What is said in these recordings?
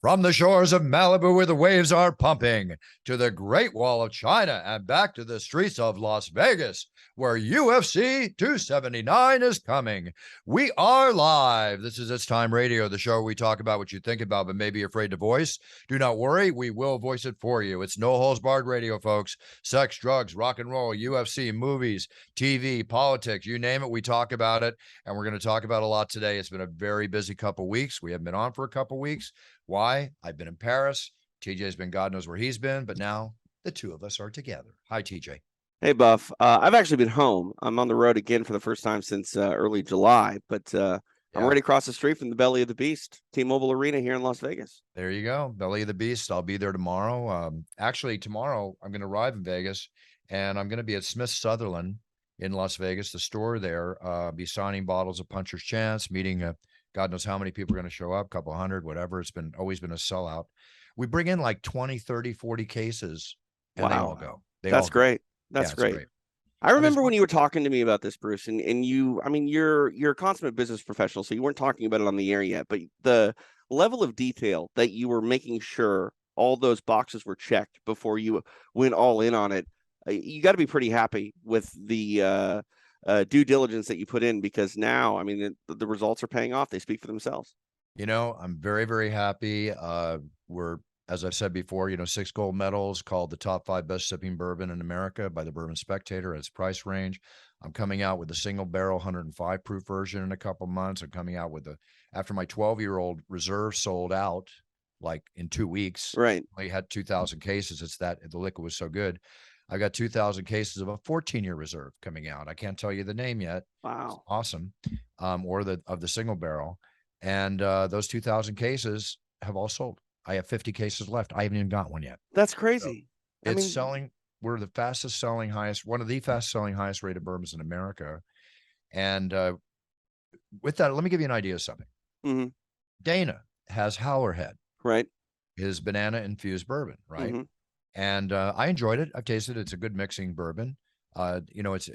From the shores of Malibu where the waves are pumping to the Great Wall of China and back to the streets of Las Vegas where UFC 279 is coming. We are live. This is It's Time Radio, the show where we talk about what you think about but may be afraid to voice. Do not worry, we will voice it for you. It's no holds barred radio, folks. Sex, drugs, rock and roll, UFC, movies, TV, politics, you name it, we talk about it. And we're going to talk about a lot today. It's been a very busy couple weeks. We haven't been on for a couple weeks. Why? I've been in Paris. TJ's been, God knows where he's been, but now the two of us are together. Hi, TJ. Hey, Buff. I've actually been home. I'm on the road again for the first time since early July, but I'm already across the street from the belly of the beast, T-Mobile Arena here in Las Vegas. There you go. Belly of the beast. I'll be there tomorrow. Actually, tomorrow I'm going to arrive in Vegas, and I'm going to be at Smith Sutherland in Las Vegas, the store there, be signing bottles of Puncher's Chance, meeting God knows how many people are going to show up, a couple hundred, whatever. It's always been a sellout. We bring in like 20, 30, 40 cases, and they all go. That's great. That's great. I remember when you were talking to me about this, Bruce, and you, I mean, you're a consummate business professional, so you weren't talking about it on the air yet, but the level of detail that you were making sure all those boxes were checked before you went all in on it, you got to be pretty happy with the due diligence that you put in, because now, I mean, the results are paying off. They speak for themselves. You know, I'm very, very happy. We're, as I've said before, 6 gold medals, called the top 5 best sipping bourbon in America by the Bourbon Spectator at its price range. I'm coming out with a single barrel 105 proof version in a couple months. I'm coming out with after my 12-year-old reserve sold out like in 2 weeks. Right. I had 2,000 cases. The liquor was so good. I got 2,000 cases of a 14-year reserve coming out. I can't tell you the name yet. Wow. It's awesome. Or of the single barrel. And those 2,000 cases have all sold. I have 50 cases left. I haven't even got one yet. That's crazy. So selling. We're the fastest selling, one of the fastest selling, highest rated bourbons in America. And with that, let me give you an idea of something. Mm-hmm. Dana has Howlerhead. Right. His banana infused bourbon. Right. Mm-hmm. And I enjoyed it. I've tasted it. It's a good mixing bourbon. It's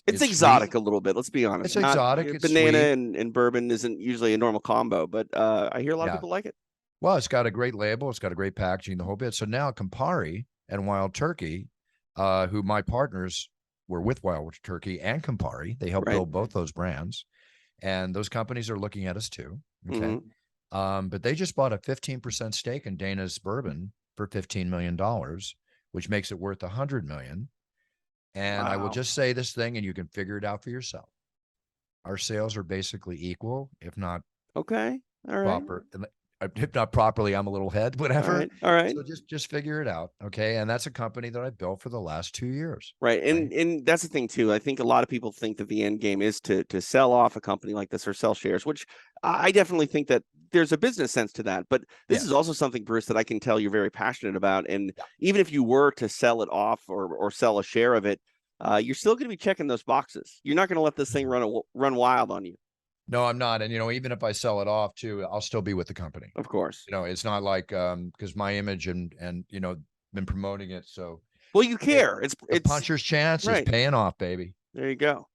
exotic sweet. A little bit. Let's be honest. It's exotic. It's banana sweet. and bourbon isn't usually a normal combo, but I hear a lot of people like it. Well, it's got a great label. It's got a great packaging, the whole bit. So now Campari and Wild Turkey, who my partners were with Wild Turkey and Campari, they helped build both those brands. And those companies are looking at us too. Okay. Mm-hmm. But they just bought a 15% stake in Dana's bourbon for $15 million, which makes it worth $100 million. And I will just say this thing, and you can figure it out for yourself. Our sales are basically equal, if not okay. All right. proper. If not properly, I'm a little head, whatever. All right. So just figure it out. Okay. And that's a company that I built for the last 2 years. Right. And that's the thing too. I think a lot of people think that the end game is to sell off a company like this or sell shares, which I definitely think that there's a business sense to that. But this is also something, Bruce, that I can tell you're very passionate about. And even if you were to sell it off or sell a share of it, you're still going to be checking those boxes. You're not going to let this thing run wild on you. No, I'm not. And, even if I sell it off too, I'll still be with the company. Of course. It's not like, because my image and, been promoting it. So, well, you care. It's Puncher's Chance is paying off, baby. There you go.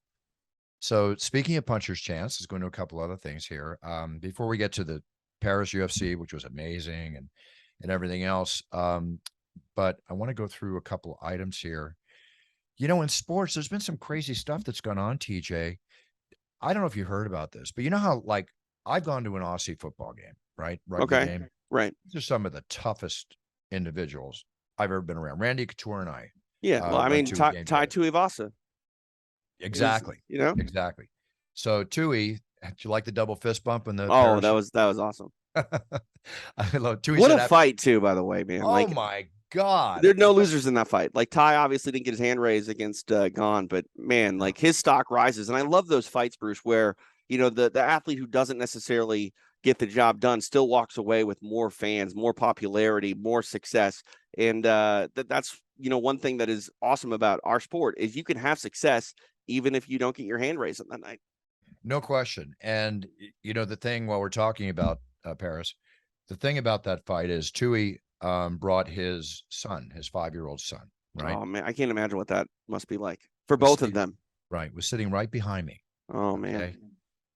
So speaking of Puncher's Chance, let's go into a couple other things here. Before we get to the Paris UFC, which was amazing and everything else. But I want to go through a couple of items here. In sports, there's been some crazy stuff that's gone on, TJ. I don't know if you heard about this, but you know how, like, I've gone to an Aussie football game, right? Rugby game. Right. These are some of the toughest individuals I've ever been around. Randy Couture and I. Yeah. Well, I mean, Tai Tuivasa. Exactly. Exactly. So Tui, did you like the double fist bump in the parachute? That was awesome. I love Tui. What a fight too, by the way, man. Oh my God. There are no losers in that fight. Like, Ty obviously didn't get his hand raised against Gon, but man, like, his stock rises. And I love those fights, Bruce, where, the athlete who doesn't necessarily get the job done still walks away with more fans, more popularity, more success. And that's, one thing that is awesome about our sport is you can have success even if you don't get your hand raised on that night. No question. And, the thing while we're talking about Paris, the thing about that fight is Tui brought his son, his 5-year-old son, right? Oh man, I can't imagine what that must be like for both of them. Right. Was sitting right behind me. Oh man.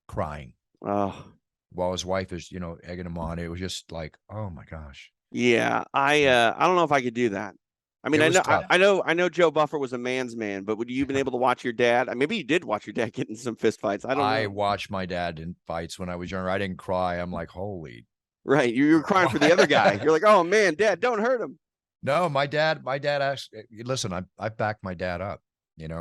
Crying. Oh. while his wife is, egging him on. It was just like, oh my gosh. Yeah, I don't know if I could do that. I mean, I know Joe Buffer was a man's man, but would you have been able to watch your dad? Maybe you did watch your dad get in some fist fights. I don't know. I watched my dad in fights when I was younger. I didn't cry. I'm like, holy. Right. You were crying for the other guy. You're like, oh man, Dad, don't hurt him. No, my dad actually, listen, I backed my dad up.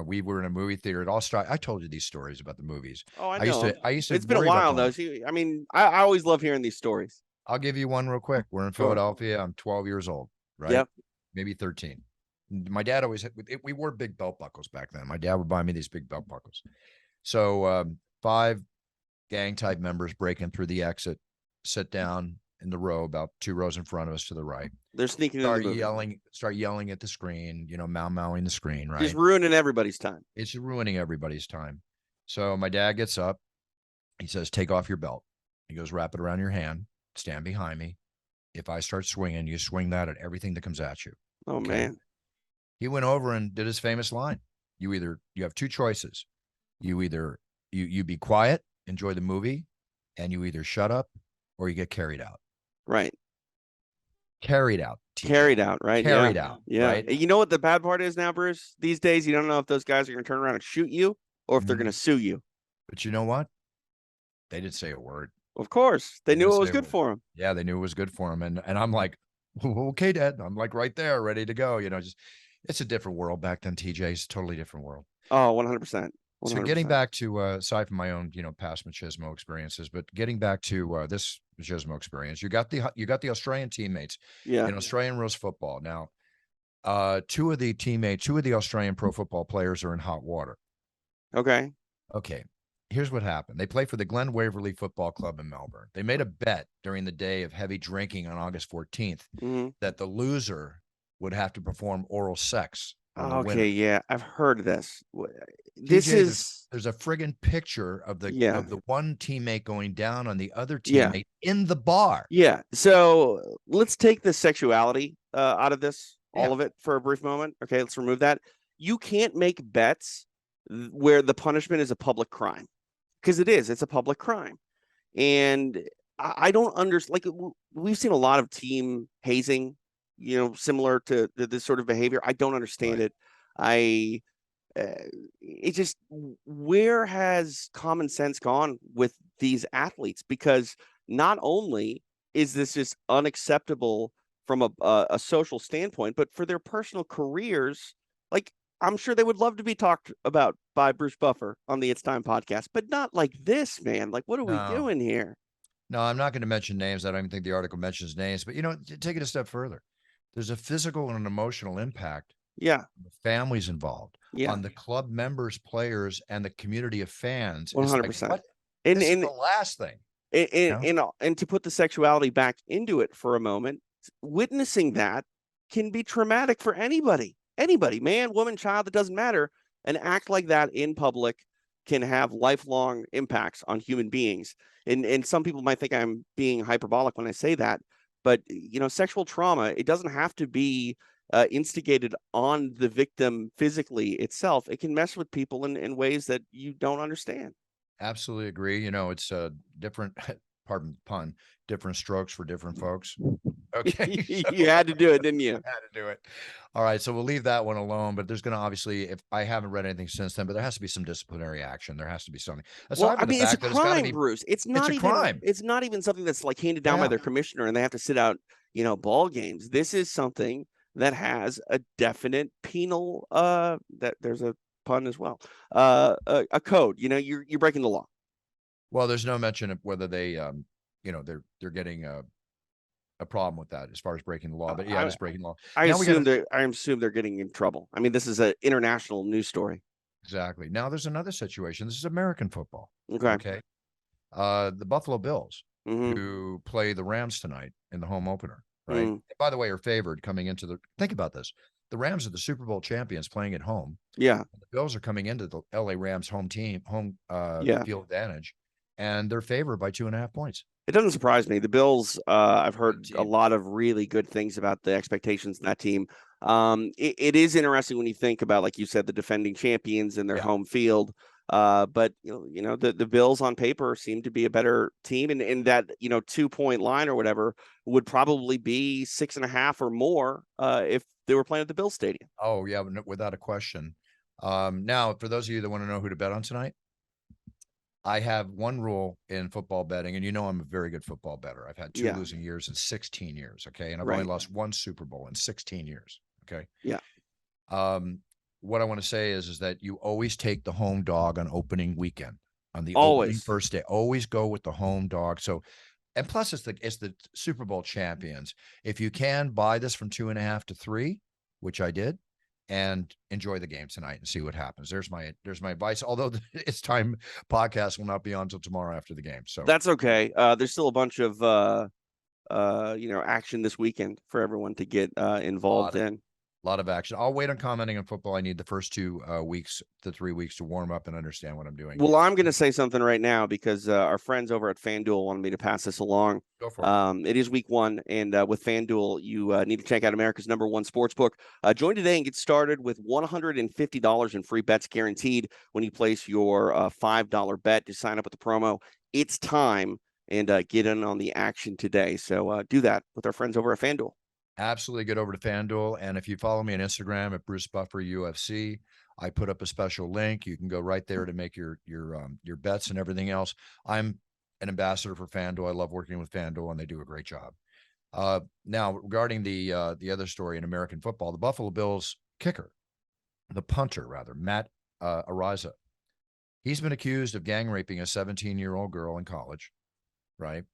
We were in a movie theater. It all started. I told you these stories about the movies. Oh, I know. I used to. It's been a while though. See, I always love hearing these stories. I'll give you one real quick. We're in Philadelphia. I'm 12 years old, right? Yep. Maybe 13. My dad always we wore big belt buckles back then. My dad would buy me these big belt buckles. So 5 gang type members break in through the exit, sit down in the row about 2 rows in front of us to the right. They're sneaking start in the yelling, start yelling at the screen, mowing the screen, right? Just ruining everybody's time. It's ruining everybody's time. So my dad gets up. He says, take off your belt. He goes, wrap it around your hand. Stand behind me. If I start swinging, you swing that at everything that comes at you. Oh, okay? Man. He went over and did his famous line. You have 2 choices. You be quiet, enjoy the movie, and you either shut up or you get carried out. Right. Carried out. TJ. Carried out, right? Carried out. Yeah. Right? You know what the bad part is now, Bruce? These days, you don't know if those guys are going to turn around and shoot you or if they're going to sue you. But you know what? They didn't say a word. Of course. They knew it was good for them. Yeah, they knew it was good for them. And I'm like, okay, Dad. I'm like right there, ready to go. It's a different world back then, TJ. It's a totally different world. Oh, 100%. So getting back to, aside from my own, past machismo experiences, but getting back to this machismo experience, you got the Australian teammates in Australian rules football. Now, 2 of the Australian pro football players are in hot water. Okay. Here's what happened. They play for the Glen Waverley Football Club in Melbourne. They made a bet during the day of heavy drinking on August 14th that the loser would have to perform oral sex. Okay, yeah, I've heard of this. There's a friggin' picture of the one teammate going down on the other teammate in the bar. Yeah. So let's take the sexuality out of this, all of it, for a brief moment. Okay, let's remove that. You can't make bets where the punishment is a public crime, because it's a public crime, and I don't understand. Like, we've seen a lot of team hazing, similar to this sort of behavior. I don't understand it. It just, where has common sense gone with these athletes? Because not only is this just unacceptable from a social standpoint, but for their personal careers, like, I'm sure they would love to be talked about by Bruce Buffer on the It's Time podcast, but not like this, man. Like, what are we doing here? No, I'm not going to mention names. I don't even think the article mentions names, but take it a step further. There's a physical and an emotional impact. Yeah. The families involved, on the club members, players, and the community of fans. 100%. Like, this is the last thing. And to put the sexuality back into it for a moment, witnessing that can be traumatic for anybody, man, woman, child, it doesn't matter. An act like that in public can have lifelong impacts on human beings. And some people might think I'm being hyperbolic when I say that, but sexual trauma, it doesn't have to be instigated on the victim physically itself. It can mess with people in ways that you don't understand. Absolutely agree. It's a different, pardon the pun, different strokes for different folks. Okay. You had to do it, didn't you? Had to do it. All right. So we'll leave that one alone, but there's going to obviously, if I haven't read anything since then, but there has to be some disciplinary action. There has to be something. Well, I mean, it's a crime, Bruce. It's not a crime. It's not even something that's like handed down by their commissioner and they have to sit out, ball games. This is something that has a definite penal, that there's a pun as well, a code. You're breaking the law. Well, there's no mention of whether they, they're getting a problem with that as far as breaking the law. But it's breaking the law. I assume they're getting in trouble. I mean, this is an international news story. Exactly. Now there's another situation. This is American football. Okay. The Buffalo Bills, who play the Rams tonight in the home opener. Right. By the way, are favored coming into think about this. The Rams are the Super Bowl champions playing at home. Yeah. The Bills are coming into the LA Rams home field advantage, and they're favored by 2.5 points. It doesn't surprise me. The Bills, I've heard a lot of really good things about the expectations in that team. It is interesting when you think about, like you said, the defending champions in their home field. But the Bills on paper seem to be a better team, and that 2-point line or whatever would probably be 6.5 or more if they were playing at the Bills Stadium. Oh yeah, without a question. Now, for those of you that want to know who to bet on tonight, I have one rule in football betting, and I'm a very good football bettor. I've had 2 losing years in 16 years. Okay, and I've only lost 1 Super Bowl in 16 years. Okay. Yeah. What I want to say is that you always take the home dog on opening weekend, on the opening first day. Always go with the home dog. So, and plus it's the Super Bowl champions. If you can, buy this from 2.5 to 3, which I did, and enjoy the game tonight and see what happens. There's my advice. Although It's Time podcast will not be on until tomorrow after the game. So that's okay. There's still a bunch of action this weekend for everyone to get involved in. A lot of action. I'll wait on commenting on football. I need the first 2 weeks to 3 weeks to warm up and understand what I'm doing. Well, I'm going to say something right now because our friends over at FanDuel wanted me to pass this along. Go for it. It is week 1, and with FanDuel, you need to check out America's #1 sportsbook. Join today and get started with $150 in free bets guaranteed when you place your $5 bet. Just sign up with the promo. It's time, and get in on the action today. So do that with our friends over at FanDuel. Absolutely. Get over to FanDuel. And if you follow me on Instagram at Bruce Buffer UFC, I put up a special link. You can go right there to make your bets and everything else. I'm an ambassador for FanDuel. I love working with FanDuel, and they do a great job. Now, regarding the other story in American football, the Buffalo Bills the punter, Matt Araiza, he's been accused of gang raping a 17-year-old girl in college, right?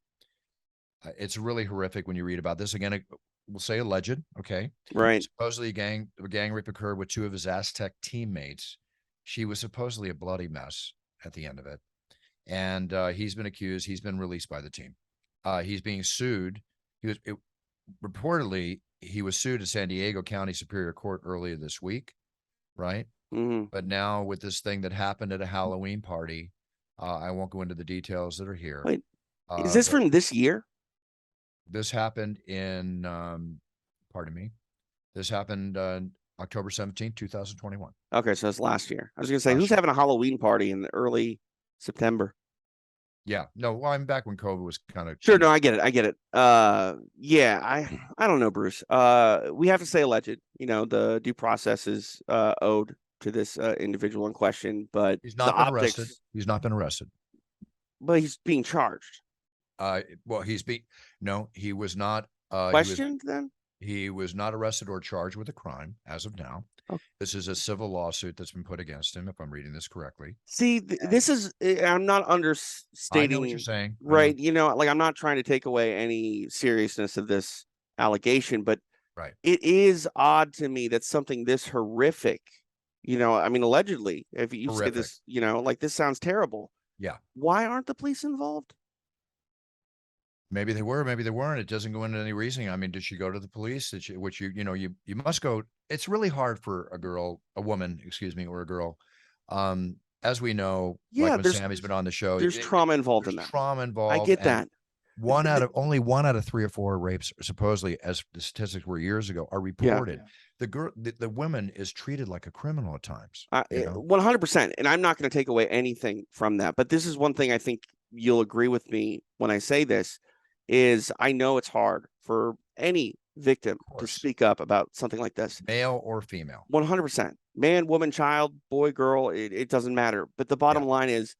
It's really horrific when you read about this. Again, we'll say alleged, okay? Right. Supposedly a gang rape occurred with 2 of his Aztec teammates. She was supposedly a bloody mess at the end of it. And he's been accused. He's been released by the team. He's being sued. Reportedly, he was sued at San Diego County Superior Court earlier this week, right? Mm-hmm. But now with this thing that happened at a Halloween party, I won't go into the details that are here. Wait, is this from this year? This happened in, pardon me, this happened October 17th, 2021. Okay, so it's last year. I was going to say, who's having a Halloween party in the early September? Yeah, no, well, I'm back when COVID was kind of. Sure, no, I get it. Yeah, I don't know, Bruce. We have to say alleged. The due process is owed to this individual in question, but he's not been arrested. He's not been arrested. But he's being charged. Well, he was not questioned then? He was not arrested or charged with a crime as of now. Okay. This is a civil lawsuit that's been put against him, if I'm reading this correctly. See, this is, I'm not understating. I know what you're saying. Right. I'm not trying to take away any seriousness of this allegation, but it is odd to me that something this horrific, allegedly, if you say this, this sounds terrible. Yeah. Why aren't the police involved? Maybe they were, maybe they weren't. It doesn't go into any reasoning. I mean, did she go to the police? Did she, which you must go. It's really hard for a woman, or a girl. As we know, like when Sammy's been on the show, there's trauma involved in that. Trauma involved. I get that. Only 1 out of 3 or 4 rapes, supposedly, as the statistics were years ago, are reported. Yeah. The woman is treated like a criminal at times. 100%. And I'm not going to take away anything from that. But this is one thing I think you'll agree with me when I say this. Is I know it's hard for any victim to speak up about something like this. Male or female. 100%. Man, woman, child, boy, girl, it doesn't matter. But the bottom line is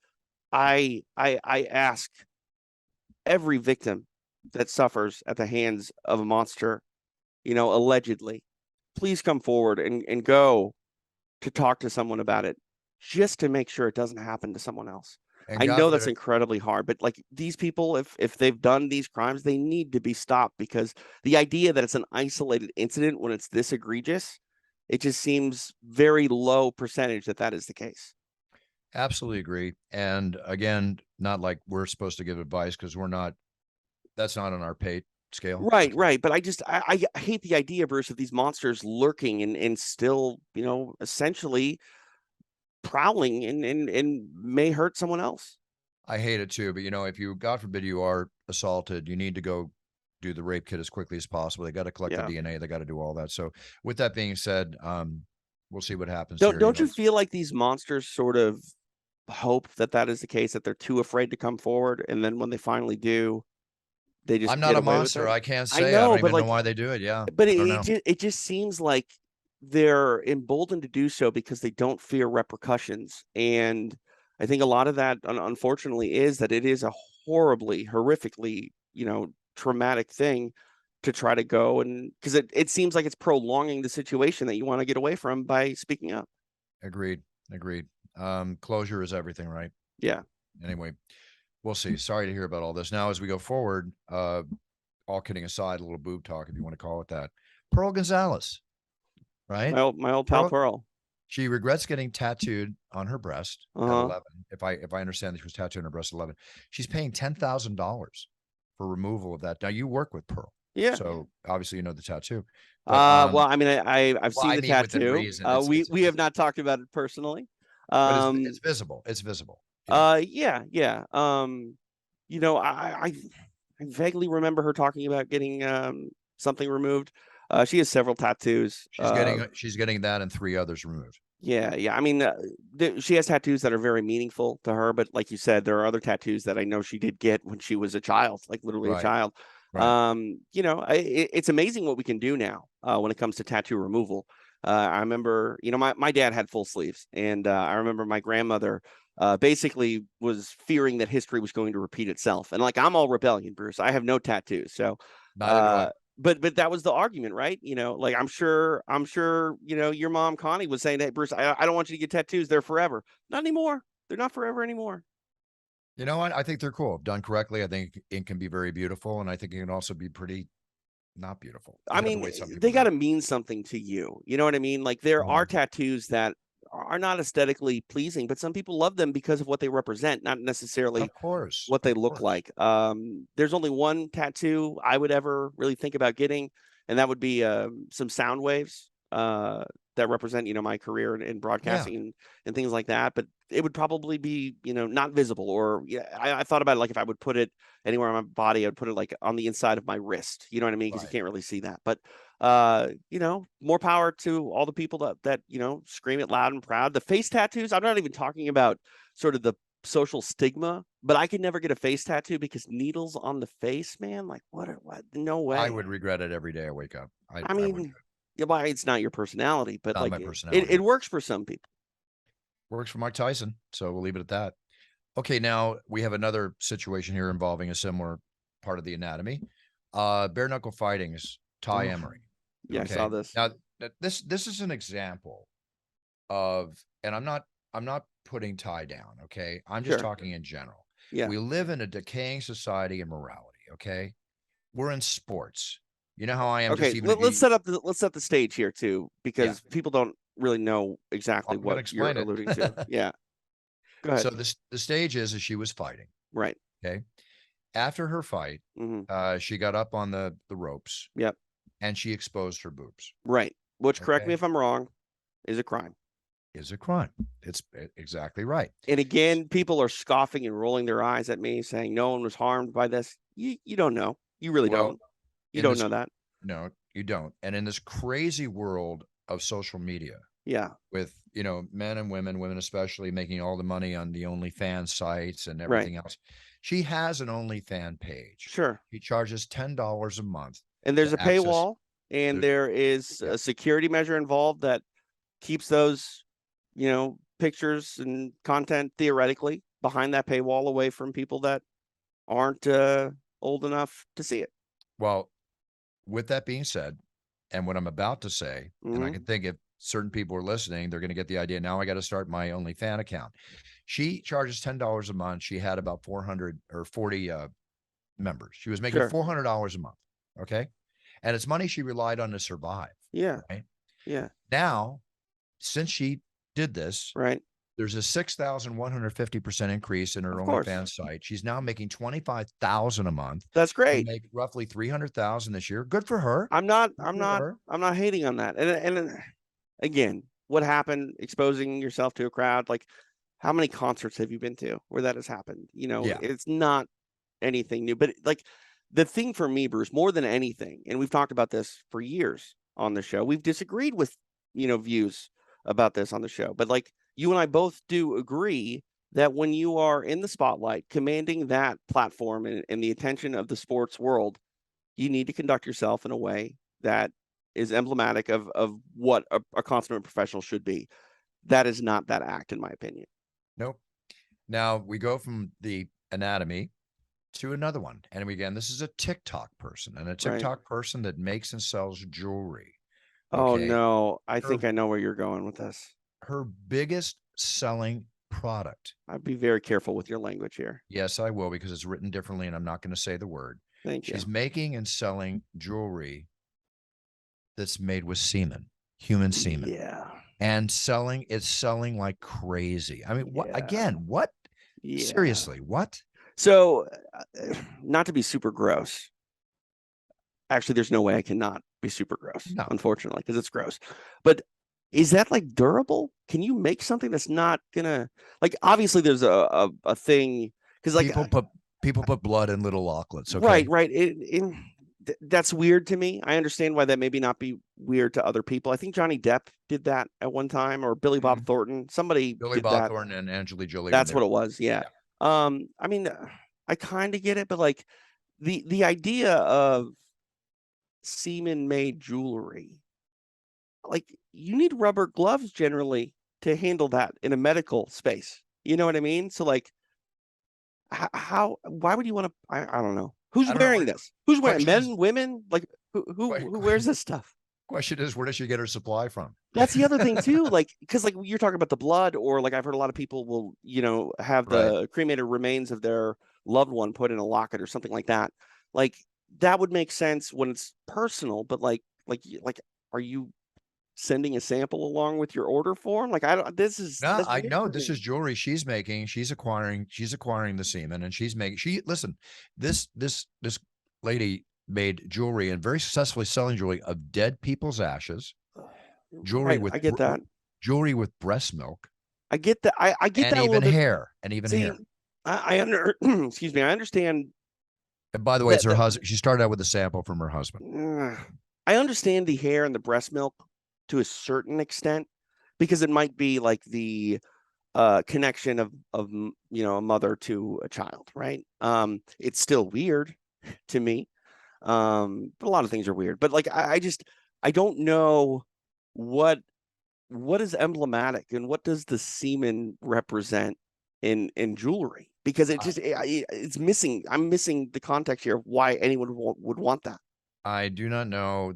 I ask every victim that suffers at the hands of a monster, allegedly, please come forward and go to talk to someone about it just to make sure it doesn't happen to someone else. I know that's incredibly hard, but these people, if they've done these crimes, they need to be stopped, because the idea that it's an isolated incident when it's this egregious, it just seems very low percentage that is the case. Absolutely agree. And again, not like we're supposed to give advice, because that's not on our pay scale. Right. But I hate the idea, Bruce, of these monsters lurking and still, essentially prowling and may hurt someone else. I hate it too, but if you, God forbid, you are assaulted, you need to go do the rape kit as quickly as possible. They got to collect the DNA. They got to do all that. So with that being said, we'll see what happens. Don't you feel like these monsters sort of hope that is the case, that they're too afraid to come forward, and then when they finally do, they just I'm not get a away with monster. it. I can't I say. I know, don't but even know like, why they do it. Yeah. but I don't know. it just seems like they're emboldened to do so because they don't fear repercussions. And I think a lot of that, unfortunately, is that it is a horribly, horrifically, traumatic thing to try to go, and because it seems like it's prolonging the situation that you want to get away from by speaking up. Agreed. Closure is everything, right? Yeah. Anyway, we'll see. Sorry to hear about all this. Now, as we go forward, all kidding aside, a little boob talk, if you want to call it that. Pearl Gonzalez, right? My old pal Pearl. She regrets getting tattooed on her breast at 11. If I understand that she was tattooed on her breast at 11, she's paying $10,000 for removal of that. Now, you work with Pearl. Yeah. So obviously you know the tattoo. But, well, I mean, I've seen the tattoo. We have not talked about it personally. But it's visible. It's visible. Yeah. I vaguely remember her talking about getting something removed. She has several tattoos. She's getting that and 3 others removed. Yeah. I mean, she has tattoos that are very meaningful to her, but like you said, there are other tattoos that I know she did get when she was a child, like literally a child. Right. It's amazing what we can do now when it comes to tattoo removal. I remember, my dad had full sleeves, and I remember my grandmother basically was fearing that history was going to repeat itself. And like, I'm all rebellion, Bruce. I have no tattoos, so. But that was the argument, right? Like I'm sure, your mom Connie was saying, "Hey, Bruce, I don't want you to get tattoos. They're forever." Not anymore. They're not forever anymore. You know what? I think they're cool. Done correctly, I think it can be very beautiful, and I think it can also be pretty not beautiful. I mean, they got to mean something to you. You know what I mean? Like there are tattoos that are not aesthetically pleasing, but some people love them because of what they represent, not necessarily, of course, what they look like. There's only one tattoo I would ever really think about getting, and that would be some sound waves that represent, my career in broadcasting and things like that. But it would probably be, not visible, or I thought about it, like if I would put it anywhere on my body, I'd put it like on the inside of my wrist. You know what I mean? Because you can't really see that. But more power to all the people that scream it loud and proud. The face tattoos, I'm not even talking about sort of the social stigma, but I could never get a face tattoo because needles on the face, man. Like what? No way. I would regret it every day I wake up. I mean, it's not your personality, but not like my personality. It works for some people. Works for Mike Tyson, so we'll leave it at that. Okay, now we have another situation here involving a similar part of the anatomy. Bare knuckle fighting's Ty Emery. Yeah, okay? I saw this. Now this is an example of, and I'm not putting Ty down, okay? I'm just talking in general. Yeah. We live in a decaying society and morality, okay? We're in sports. You know how I am. Okay, let's set the stage here too, because people don't really know exactly what you're alluding to. Yeah. Go ahead. So the stage is she was fighting. Right. Okay. After her fight, she got up on the ropes. Yep. And she exposed her boobs. Right. Which, correct me if I'm wrong, is a crime. Is a crime. It's exactly right. And again, people are scoffing and rolling their eyes at me, saying no one was harmed by this. You don't know. You really don't. You don't know that. No, you don't. And in this crazy world of social media, with men and women especially, making all the money on the OnlyFans sites and everything else, she has an OnlyFans page. Sure. She charges $10 a month, and there's a paywall, and there is a security measure involved that keeps those pictures and content theoretically behind that paywall, away from people that aren't old enough to see it. Well, with that being said, and what I'm about to say, and I can think if certain people are listening, they're going to get the idea. Now I got to start my OnlyFans account. She charges $10 a month. She had about 440 members. She was making $400 a month. Okay. And it's money she relied on to survive. Yeah. Right? Yeah. Now, since she did this, right, there's a 6,150% increase in her OnlyFans site. She's now making $25,000 a month. That's great. Make roughly $300,000 this year. Good for her. I'm not hating on that. And again, what happened exposing yourself to a crowd? Like, how many concerts have you been to where that has happened? It's not anything new. But like, the thing for me, Bruce, more than anything, and we've talked about this for years on the show, we've disagreed with views about this on the show, but like, you and I both do agree that when you are in the spotlight, commanding that platform and the attention of the sports world, you need to conduct yourself in a way that is emblematic of what a consummate professional should be. That is not that act, in my opinion. Nope. Now we go from the anatomy to another one. And again, this is a TikTok person, and a TikTok person that makes and sells jewelry. Oh, no. I think I know where you're going with this. Her biggest selling product. I'd be very careful with your language here. Yes, I will, because it's written differently, and I'm not going to say the word. Thank you. She's making and selling jewelry that's made with semen, human semen. Yeah. And it's selling like crazy. I mean, what again? What? Yeah. Seriously, what? So, not to be super gross. Actually, there's no way I cannot be super gross, unfortunately, because it's gross. But is that like durable? Can you make something that's not gonna, like, obviously there's a thing, because like people put blood in little auklets. Okay? Right. That's weird to me. I understand why that maybe not be weird to other people. I think Johnny Depp did that at one time, or Billy Bob Thornton. Billy Bob Thornton and Angelina Jolie. That's what it was. Yeah. I mean, I kind of get it, but like the idea of semen made jewelry, like, you need rubber gloves generally to handle that in a medical space. You know what I mean? So like, why would you want to, I don't know. Who's wearing this? Who's wearing, men, women? Like, who wears this stuff? Question is, where does she get her supply from? That's the other thing too. Like, because like you're talking about the blood, or like I've heard a lot of people will, have the cremated remains of their loved one put in a locket or something like that. Like, that would make sense when it's personal, but like, are you sending a sample along with your order form? Like, this is jewelry she's making. She's acquiring the semen, and listen, this lady made jewelry, and very successfully selling jewelry of dead people's ashes. Jewelry with, I get that. Jewelry with breast milk. I get that. I get that. Even hair. And even hair. Excuse me. I understand. And by the way, it's her husband. She started out with a sample from her husband. I understand the hair and the breast milk to a certain extent, because it might be like the connection of a mother to a child, right? It's still weird to me. But a lot of things are weird. But like, I don't know what is emblematic, and what does the semen represent in jewelry, because it's missing. I'm missing the context here of why anyone would want that. I do not know.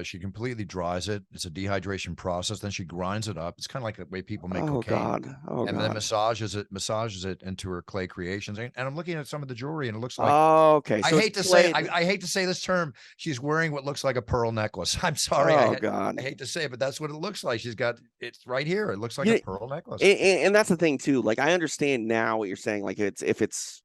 She completely dries it. It's a dehydration process. Then she grinds it up. It's kind of like the way people make cocaine. Then massages it into her clay creations. And I'm looking at some of the jewelry, and it looks like, okay. So I hate to say this term. She's wearing what looks like a pearl necklace. I'm sorry. I hate to say it, but that's what it looks like. It's right here. It looks like a pearl necklace. And that's the thing too. Like, I understand now what you're saying. Like, if it's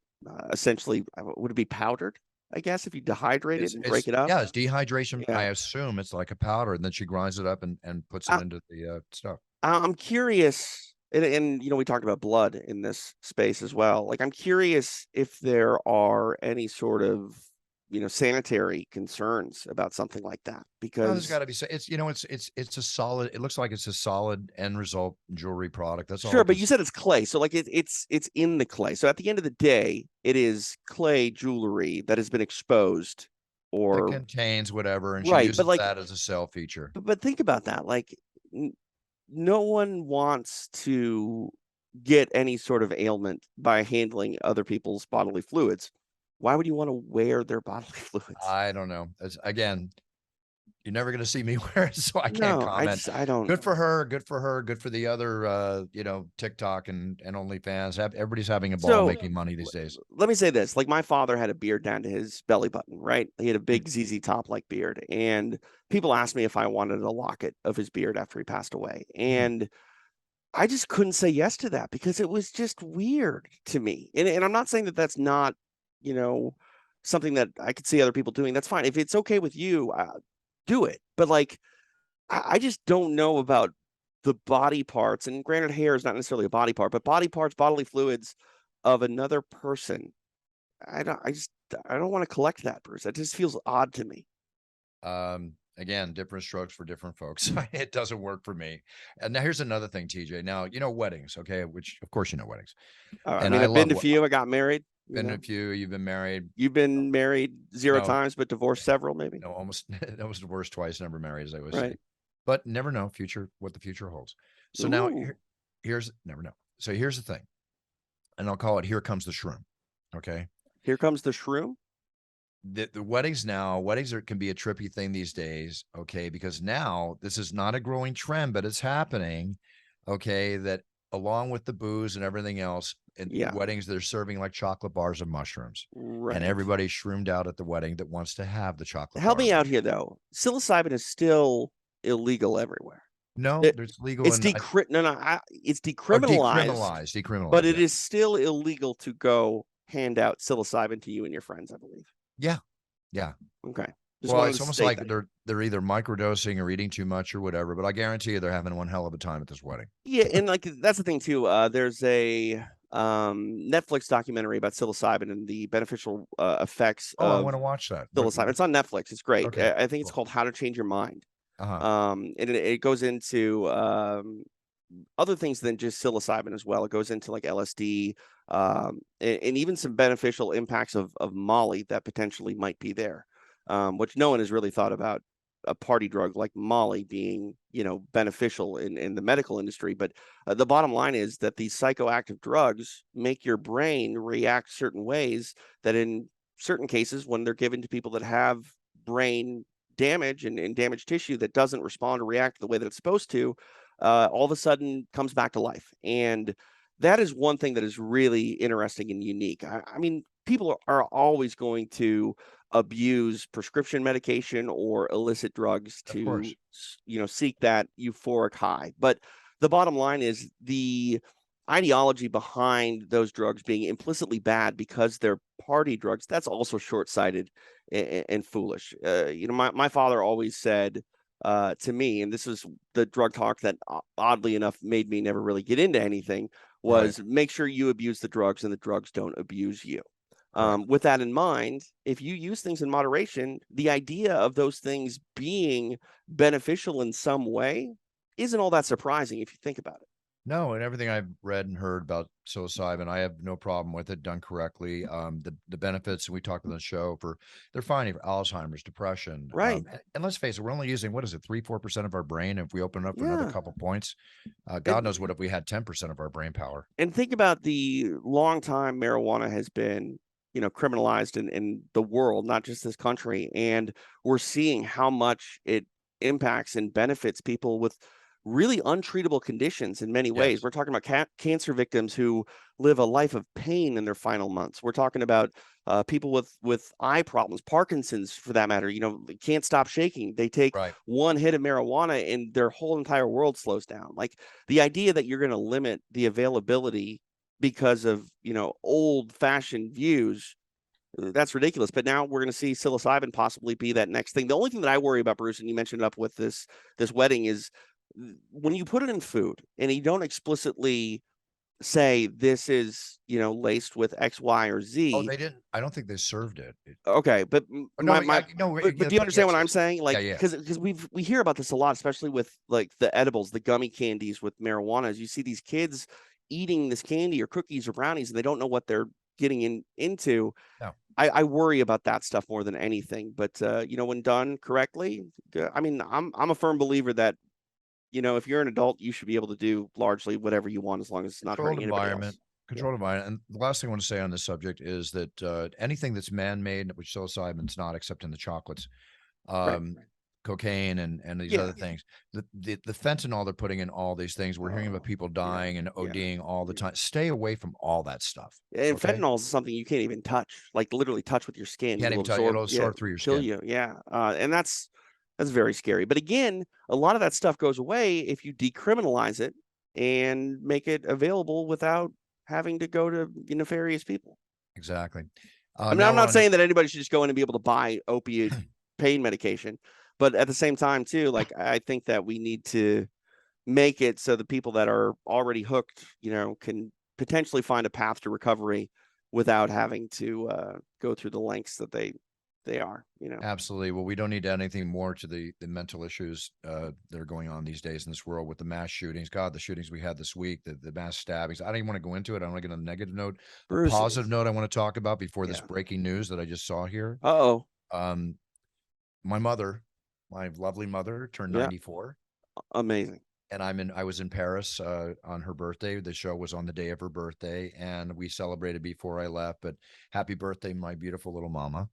essentially, would it be powdered? I guess if you dehydrate it and break it up. Yeah, it's dehydration. Yeah. I assume it's like a powder, and then she grinds it up and puts it into the stuff. I'm curious, and we talked about blood in this space as well. Like, I'm curious if there are any sort of sanitary concerns about something like that, because there's got to be. It's a solid. It looks like it's a solid end result jewelry product. That's all. Sure, but you said it's clay, so like it's in the clay. So at the end of the day, it is clay jewelry that has been exposed, or it contains whatever, and she uses that as a sell feature. But think about that. Like, no one wants to get any sort of ailment by handling other people's bodily fluids. Why would you want to wear their bodily fluids? I don't know. Again, you're never going to see me wear it, so I can't comment. I don't. Good for her. Good for her. Good for the other, TikTok and OnlyFans. Everybody's having a ball making money these days. Let me say this: like, my father had a beard down to his belly button, right? He had a big ZZ Top like beard, and people asked me if I wanted a locket of his beard after he passed away, and I just couldn't say yes to that, because it was just weird to me. And I'm not saying that that's not, something that I could see other people doing. That's fine. If it's okay with you, do it. But like, I just don't know about the body parts. And granted, hair is not necessarily a body part, but body parts, bodily fluids of another person. I don't want to collect that, Bruce. That just feels odd to me. Again, different strokes for different folks. It doesn't work for me. And now here's another thing, TJ. Now, weddings, okay? Which, of course, weddings. I And mean, I I've been love to a few. I got married. been to a few. You've been married. You've been married 0 No, times, but divorced several, maybe. no, almost divorced twice, never married, as I always say. Right. But never know what the future holds. So now here's never know. So here's the thing, and I'll call it "Here Comes the Shroom." Okay. Here comes the shroom. The weddings can be a trippy thing these days, okay? Because now this is not a growing trend, but it's happening, okay? That along with the booze and everything else, in weddings, they're serving like chocolate bars of mushrooms, and everybody's shroomed out at the wedding that wants to have the chocolate. Help me out here, though. Psilocybin is still illegal everywhere. No, it's legal. It's it's decriminalized, but it is still illegal to go hand out psilocybin to you and your friends, I believe. Yeah. Okay. Well, it's almost like they're either microdosing or eating too much or whatever, but I guarantee you they're having one hell of a time at this wedding. Yeah, and like that's the thing too. There's a Netflix documentary about psilocybin and the beneficial effects of I want to watch that. Psilocybin. It's on Netflix. It's great. Okay, I think it's called How to Change Your Mind. And it goes into other things than just psilocybin as well. It goes into like LSD, and even some beneficial impacts of Molly that potentially might be there, which no one has really thought about a party drug like Molly being, beneficial in the medical industry. But the bottom line is that these psychoactive drugs make your brain react certain ways that in certain cases, when they're given to people that have brain damage and damaged tissue that doesn't respond or react the way that it's supposed to, all of a sudden comes back to life. And that is one thing that is really interesting and unique. I mean, people are always going to abuse prescription medication or illicit drugs to, seek that euphoric high. But the bottom line is the ideology behind those drugs being implicitly bad because they're party drugs, that's also short-sighted and foolish. My father always said to me, and this is the drug talk that oddly enough made me never really get into anything, was make sure you abuse the drugs and the drugs don't abuse you. With that in mind, if you use things in moderation, the idea of those things being beneficial in some way isn't all that surprising if you think about it. No, and everything I've read and heard about psilocybin, I have no problem with it done correctly. The benefits, and we talked on the show, they're fine for Alzheimer's, depression. Right. And let's face it, we're only using, 3-4% of our brain. If we open it up for another couple points, God knows what if we had 10% of our brain power. And think about the long time marijuana has been, criminalized in the world, not just this country. And we're seeing how much it impacts and benefits people with really untreatable conditions in many ways. We're talking about cancer victims who live a life of pain in their final months. We're talking about people with eye problems, Parkinson's for that matter, they can't stop shaking. They take one hit of marijuana and their whole entire world slows down. Like the idea that you're going to limit the availability because of, old fashioned views, that's ridiculous. But now we're going to see psilocybin possibly be that next thing. The only thing that I worry about, Bruce, and you mentioned it up with this wedding, is when you put it in food and you don't explicitly say this is, laced with X, Y, or Z. Oh, they didn't. I don't think they served it. Okay, but do you understand what I'm saying? Like, because we hear about this a lot, especially with like the edibles, the gummy candies with marijuana. As you see these kids eating this candy or cookies or brownies, and they don't know what they're getting into. No. I worry about that stuff more than anything. But when done correctly, I mean, I'm a firm believer that, if you're an adult, you should be able to do largely whatever you want as long as it's not hurting anybody else. Controlled environment. And the last thing I want to say on this subject is that anything that's man-made, which psilocybin's not, except in the chocolates, cocaine and these other things, the fentanyl they're putting in all these things, we're hearing about people dying and ODing all the time. Stay away from all that stuff. And fentanyl is something you can't even touch, like literally touch with your skin. Can't even touch, it'll absorb through your skin. Kill you. Yeah. And that's very scary. But again, a lot of that stuff goes away if you decriminalize it and make it available without having to go to nefarious people. Exactly. I'm not saying that anybody should just go in and be able to buy opiate pain medication, but at the same time too, like I think that we need to make it so the people that are already hooked, can potentially find a path to recovery without having to go through the lengths that they They are, you know. Absolutely. Well, we don't need to add anything more to the mental issues that are going on these days in this world with the mass shootings. God, the shootings we had this week, the mass stabbings. I don't even want to go into it. I want to get on a negative note. Bruce, a positive note I want to talk about before this breaking news that I just saw here. Uh-oh. My mother, my lovely mother, turned 94. Amazing. And I was in Paris on her birthday. The show was on the day of her birthday, and we celebrated before I left. But happy birthday, my beautiful little mama.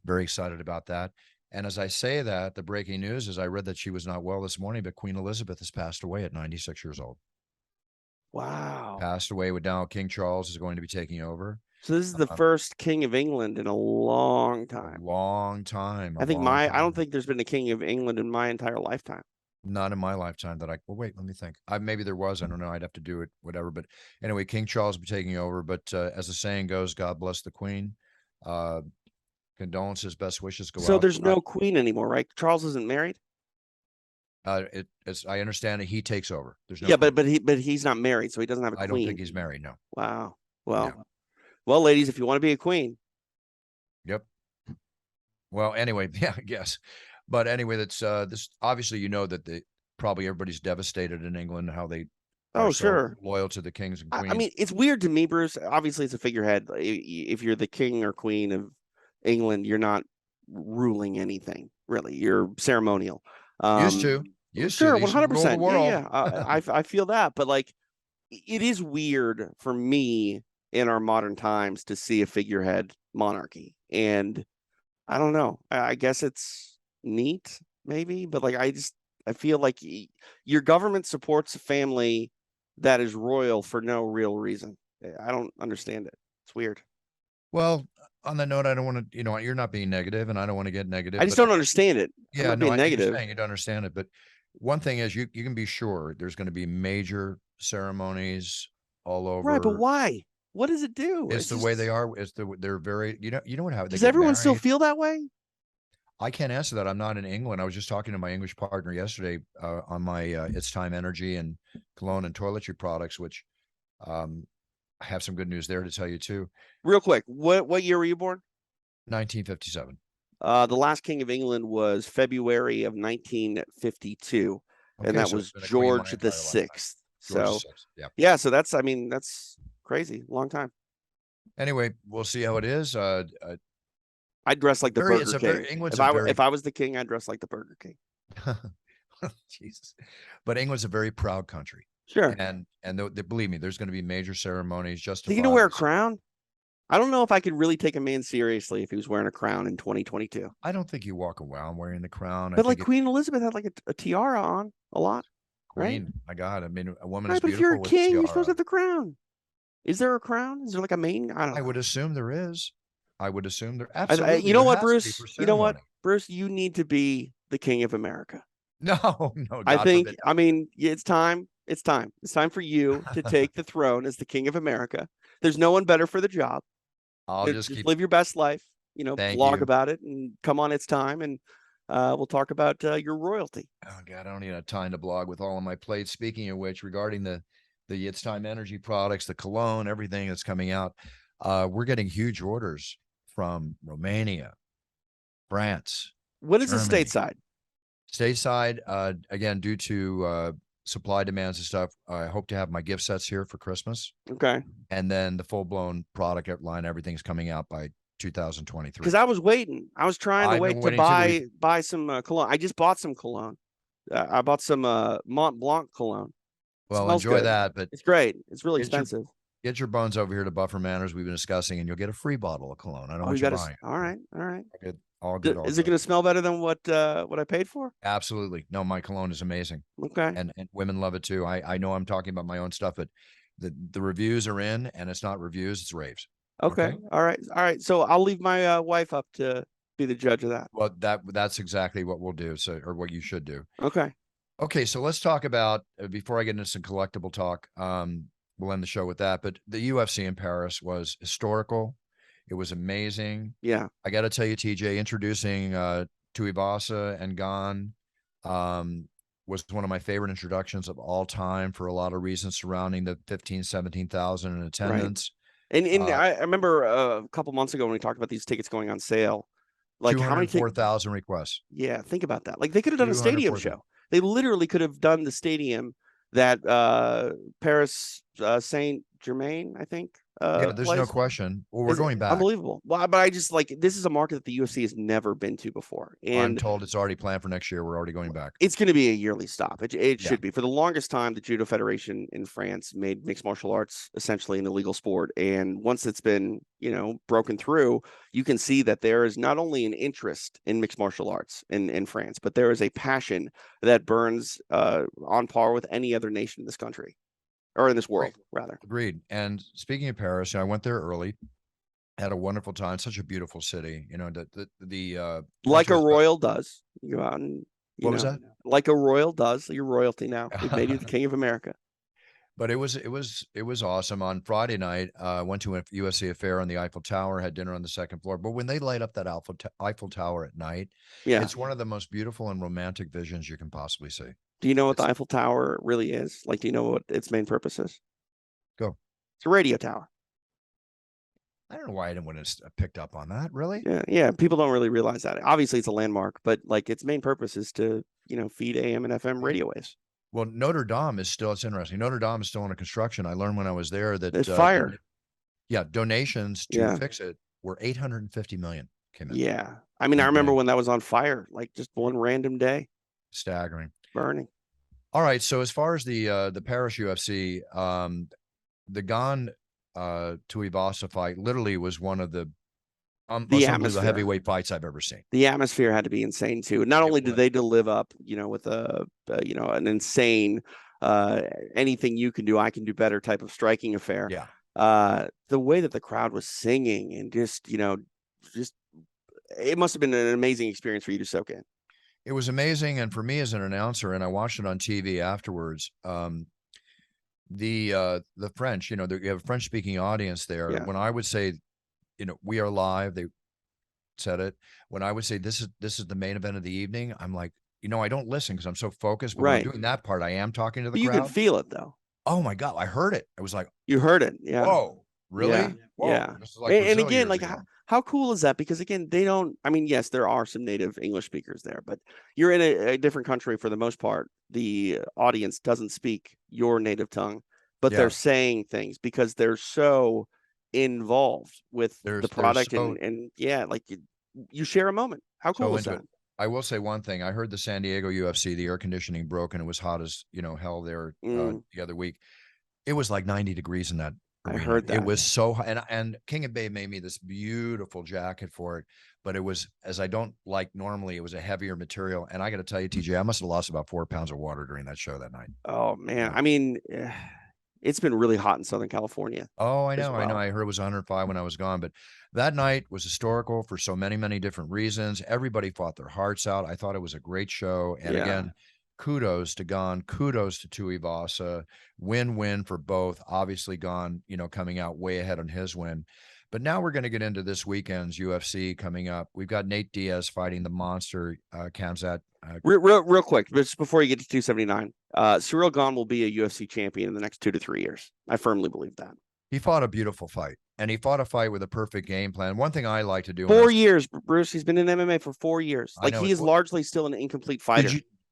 Very excited about that. And as I say that, the breaking news is I read that she was not well this morning, but Queen Elizabeth has passed away at 96 years old. Wow. Passed away with now King Charles is going to be taking over. So this is the first king of England in a long time. A long time. I don't think there's been a king of England in my entire lifetime. Not in my lifetime that well, wait, let me think. Maybe there was, I don't know. I'd have to do it, whatever. But anyway, King Charles will be taking over. But as the saying goes, God bless the Queen. Condolences, best wishes go out. So there's no queen anymore, right? Charles isn't married? As I understand it, he takes over. There's no queen. but he's not married, so he doesn't have a queen. I don't think he's married, no. Wow. Well, ladies, if you want to be a queen. Yep. Well, anyway, yeah, I guess. But anyway, that's this obviously that probably everybody's devastated in England how they are so loyal to the kings and queens. I mean, it's weird to me, Bruce. Obviously, it's a figurehead. If you're the king or queen of England, you're not ruling anything, really. You're ceremonial. Used to. 100%. Yeah. I feel that. But like, it is weird for me in our modern times to see a figurehead monarchy. And I don't know. I guess it's neat, maybe. But like, I feel like your government supports a family that is royal for no real reason. I don't understand it. It's weird. Well, on that note, I don't want to, you're not being negative, and I don't want to get negative. I just don't understand it. Yeah, no, negative. You don't understand it, but one thing is, you can be sure there's going to be major ceremonies all over. Right, but why? What does it do? It's the way they are. They're very, you know what? How does everyone still feel that way? I can't answer that. I'm not in England. I was just talking to my English partner yesterday on my It's Time Energy and cologne and toiletry products, which I have some good news there to tell you too. Real quick, what year were you born? 1957. The last king of England was February of 1952, and that was George the Sixth. So yeah, so that's crazy, long time. Anyway, we'll see how it is. I'd dress like the Burger King. If I was the king, I'd dress like the Burger King. Jesus, but England's a very proud country. Sure, and believe me, there's going to be major ceremonies. Are you gonna wear a crown? I don't know if I could really take a man seriously if he was wearing a crown in 2022. I don't think you walk around wearing the crown. But like Queen Elizabeth had like a tiara on a lot. Queen, right? My God, I mean, a woman right, is but beautiful. If you're a king, you're supposed to have the crown. Is there a crown? Is there like a main? I don't know. I would assume there is. I would assume there absolutely. You know what, Bruce? You know what, Bruce? You need to be the king of America. No. God I think. I mean, it's time. It's time. It's time for you to take the throne as the king of America. There's no one better for the job. I'll just live your best life. Blog about it and come on. It's time, and we'll talk about your royalty. Oh God, I don't even have time to blog with all on my plate. Speaking of which, regarding the It's Time Energy products, the cologne, everything that's coming out, we're getting huge orders from Romania, France. What is Germany. The stateside? Stateside, again, due to supply demands and stuff, I hope to have my gift sets here for Christmas. Okay. And then the full-blown product line, everything's coming out by 2023. Because I was waiting. I was trying to wait to buy some cologne. I just bought some cologne. I bought some Mont Blanc cologne. Well, enjoy that, but it's great. It's really expensive. Get your bones over here to Buffer Manors. We've been discussing, and you'll get a free bottle of cologne. I don't want you buying. All right. All good. Is it going to smell better than what I paid for? Absolutely. No, my cologne is amazing. Okay. And women love it too. I know I'm talking about my own stuff, but the reviews are in, and it's not reviews, it's raves. Okay. All right. So I'll leave my wife up to be the judge of that. Well, that's exactly what we'll do. So, or what you should do. Okay. So let's talk about, before I get into some collectible talk, we'll end the show with that. But the UFC in Paris was historical. It was amazing. Yeah. I got to tell you, TJ, introducing Tuivasa and Gane was one of my favorite introductions of all time for a lot of reasons surrounding the 17,000 in attendance. Right. And I remember a couple months ago when we talked about these tickets going on sale, Like how many 204,000 requests. Yeah, think about that. Like they could have done a stadium show. They literally could have done the stadium that Paris Saint Germain, I think. Yeah, there's no plays. question. Well, we're going back. Unbelievable. Well, but I just like this is a market that the UFC has never been to before. And I'm told it's already planned for next year. We're already going back. It's going to be a yearly stop. It should be. For the longest time, the Judo Federation in France made mixed martial arts essentially an illegal sport. And once it's been, broken through, you can see that there is not only an interest in mixed martial arts in France, but there is a passion that burns on par with any other nation in this country. Or in this world, rather. Agreed. And speaking of Paris, I went there early, had a wonderful time. Such a beautiful city. The like a royal does. You go out and what was that? Like a royal does. You're royalty now. We've made you the king of America. But it was awesome. On Friday night, went to a UFC affair on the Eiffel Tower, had dinner on the second floor. But when they light up that Eiffel Tower at night, it's one of the most beautiful and romantic visions you can possibly see. Do you know what the Eiffel Tower really is? Like, do you know what its main purpose is? Go. It's a radio tower. I don't know why I didn't want to picked up on that. Really? Yeah. People don't really realize that. Obviously, it's a landmark, but like its main purpose is to, feed AM and FM radio waves. Well, Notre Dame is still. It's interesting. Notre Dame is still under construction. I learned when I was there that it's fire. Donations to fix it were $850 million came in. Yeah, I mean, I remember when that was on fire, like just one random day. Staggering. Burning. All right. So as far as the Paris UFC, the Gan Tuivasa fight literally was one of the heavyweight fights I've ever seen. The atmosphere had to be insane too. Not only did they live up, with an insane anything you can do, I can do better type of striking affair. Yeah. The way that the crowd was singing and just it must have been an amazing experience for you to soak in. It was amazing, and for me as an announcer, and I watched it on TV afterwards. The French, you have a French-speaking audience there. Yeah. When I would say, we are live, they said it. When I would say this is the main event of the evening, I'm like, I don't listen because I'm so focused. But when I'm doing that part, I am talking to the crowd. You can feel it though. Oh my God, I heard it. I was like, you heard it. Yeah. Whoa, really? Yeah. Whoa. Yeah. Like and again, like how cool is that? Because again, they don't. I mean, yes, there are some native English speakers there, but you're in a different country for the most part. The audience doesn't speak your native tongue, but they're saying things because they're so involved with the product and like you share a moment. How cool is that? I will say one thing. I heard the San Diego UFC, the air conditioning broke and it was hot as hell there the other week. It was like 90 degrees in that arena. I heard that. It was so hot. And King of Bay made me this beautiful jacket for it, but it was, as I don't like normally, it was a heavier material. And I got to tell you, TJ, I must have lost about 4 pounds of water during that show that night. Oh man. I mean, it's been really hot in Southern California. Oh, I know. I heard it was 105 when I was gone, but that night was historical for so many, many different reasons. Everybody fought their hearts out. I thought it was a great show. And again, kudos to Gan, kudos to Tuivasa, win-win for both. Obviously Gan, coming out way ahead on his win. But now we're going to get into this weekend's UFC coming up. We've got Nate Diaz fighting the monster, Khamzat. Real quick, just before you get to 279, Ciryl Gane will be a UFC champion in the next 2 to 3 years. I firmly believe that. He fought a beautiful fight, and he fought a fight with a perfect game plan. One thing I like to do. 4 years, Bruce. He's been in MMA for 4 years. Like he is largely still an incomplete fighter.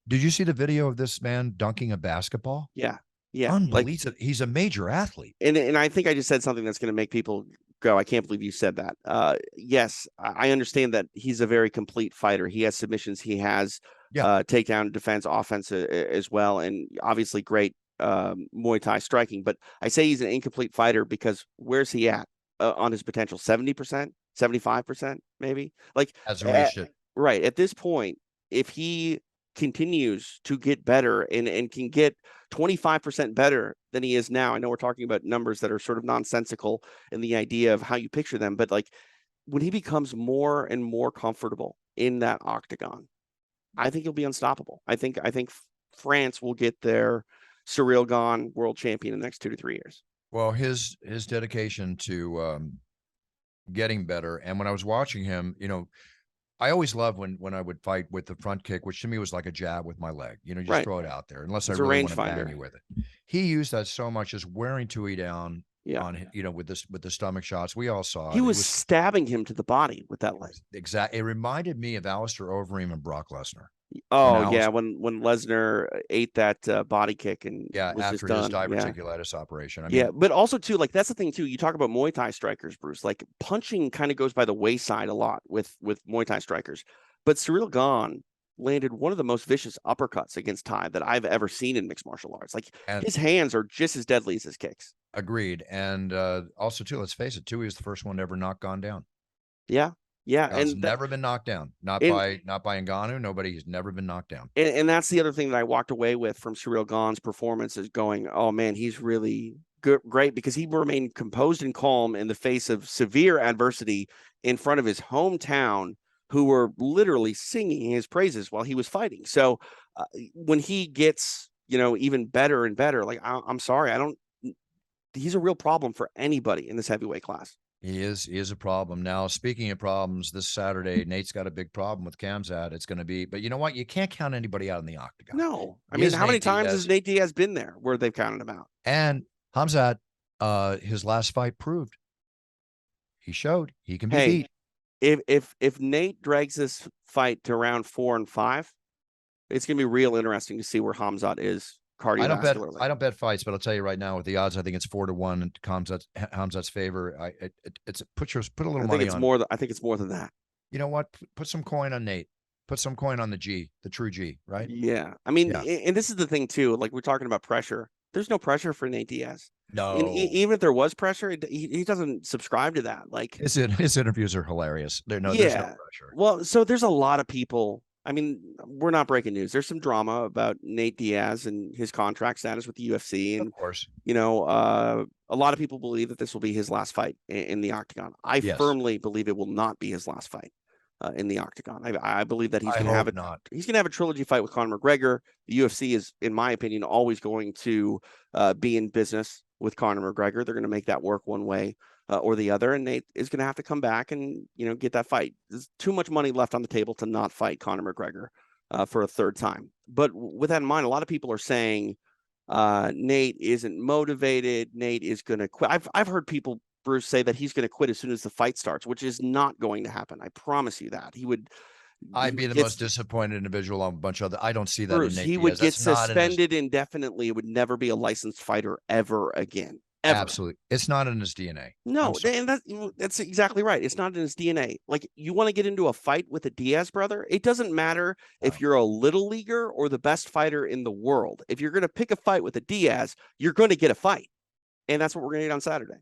Did you see the video of this man dunking a basketball? Yeah. Unbelievable. He's a major athlete. And I think I just said something that's going to make people go, I can't believe you said that. Yes, I understand that he's a very complete fighter. He has submissions. He has takedown, defense, offense as well. And obviously great Muay Thai striking. But I say he's an incomplete fighter because where's he at on his potential? 70%, 75%, maybe? Like has reached it. Right. At this point, if he continues to get better and can get 25% better than he is now. I know we're talking about numbers that are sort of nonsensical in the idea of how you picture them, but like when he becomes more and more comfortable in that octagon, I think he'll be unstoppable. I think France will get their Ciryl Gane world champion in the next 2 to 3 years. Well, his dedication to getting better, and when I was watching him, I always love when I would fight with the front kick, which to me was like a jab with my leg. Just throw it out there, unless I really want to bang you with it. He used that so much as wearing Tui down, on, with the stomach shots. We all saw he was stabbing him to the body with that leg. Exactly. It reminded me of Alistair Overeem and Brock Lesnar. Oh yeah, when Lesnar ate that body kick and was after just his done. diverticulitis operation. I mean, but also too, like that's the thing too. You talk about Muay Thai strikers, Bruce. Like punching kind of goes by the wayside a lot with Muay Thai strikers. But Ciryl Gane landed one of the most vicious uppercuts against Thai that I've ever seen in mixed martial arts. Like his hands are just as deadly as his kicks. Agreed. And also too, let's face it, too, he was the first one to ever knock Gane down. Yeah. Yeah, Gane's never been knocked down. Not by Ngannou. Nobody's never been knocked down. And that's the other thing that I walked away with from Ciryl Gane's performance is going, oh man, he's really great because he remained composed and calm in the face of severe adversity in front of his hometown, who were literally singing his praises while he was fighting. So when he gets, even better and better, like I'm sorry, he's a real problem for anybody in this heavyweight class. He is a problem. Now, speaking of problems, this Saturday, Nate's got a big problem with Khamzat. It's going to be, but you know what? You can't count anybody out in the octagon. No. I mean, how many times has Nate Diaz been there where they've counted him out? And Khamzat, his last fight proved he showed he can be beat. If Nate drags this fight to round 4 and 5, it's going to be real interesting to see where Khamzat is. I don't bet fights, but I'll tell you right now with the odds, I think it's 4-1 in Khamzat's favor. Put a little money on. I think it's more than that. You know what? Put some coin on Nate. Put some coin on the true G, right? Yeah. I mean, and this is the thing too. Like we're talking about pressure. There's no pressure for Nate Diaz. No. And even if there was pressure, he doesn't subscribe to that. Like his interviews are hilarious. There's no pressure. Well, so there's a lot of people. I mean, we're not breaking news. There's some drama about Nate Diaz and his contract status with the UFC. And, of course, a lot of people believe that this will be his last fight in the octagon. I firmly believe it will not be his last fight in the octagon. I believe that he's going to have he's going to have a trilogy fight with Conor McGregor. The UFC is, in my opinion, always going to be in business with Conor McGregor. They're going to make that work one way or the other, and Nate is going to have to come back and get that fight. There's too much money left on the table to not fight Conor McGregor for a third time. But with that in mind, a lot of people are saying Nate isn't motivated. Nate is going to quit. I've heard people, Bruce, say that he's going to quit as soon as the fight starts, which is not going to happen. I promise you that. I'd be the most disappointed individual on a bunch of other. I don't see that. Bruce, he would get suspended indefinitely. It would never be a licensed fighter ever again. Ever. Absolutely. It's not in his DNA. No, and that's exactly right. It's not in his DNA. Like, you want to get into a fight with a Diaz brother? It doesn't matter if you're a little leaguer or the best fighter in the world. If you're going to pick a fight with a Diaz, you're going to get a fight. And that's what we're going to get on Saturday.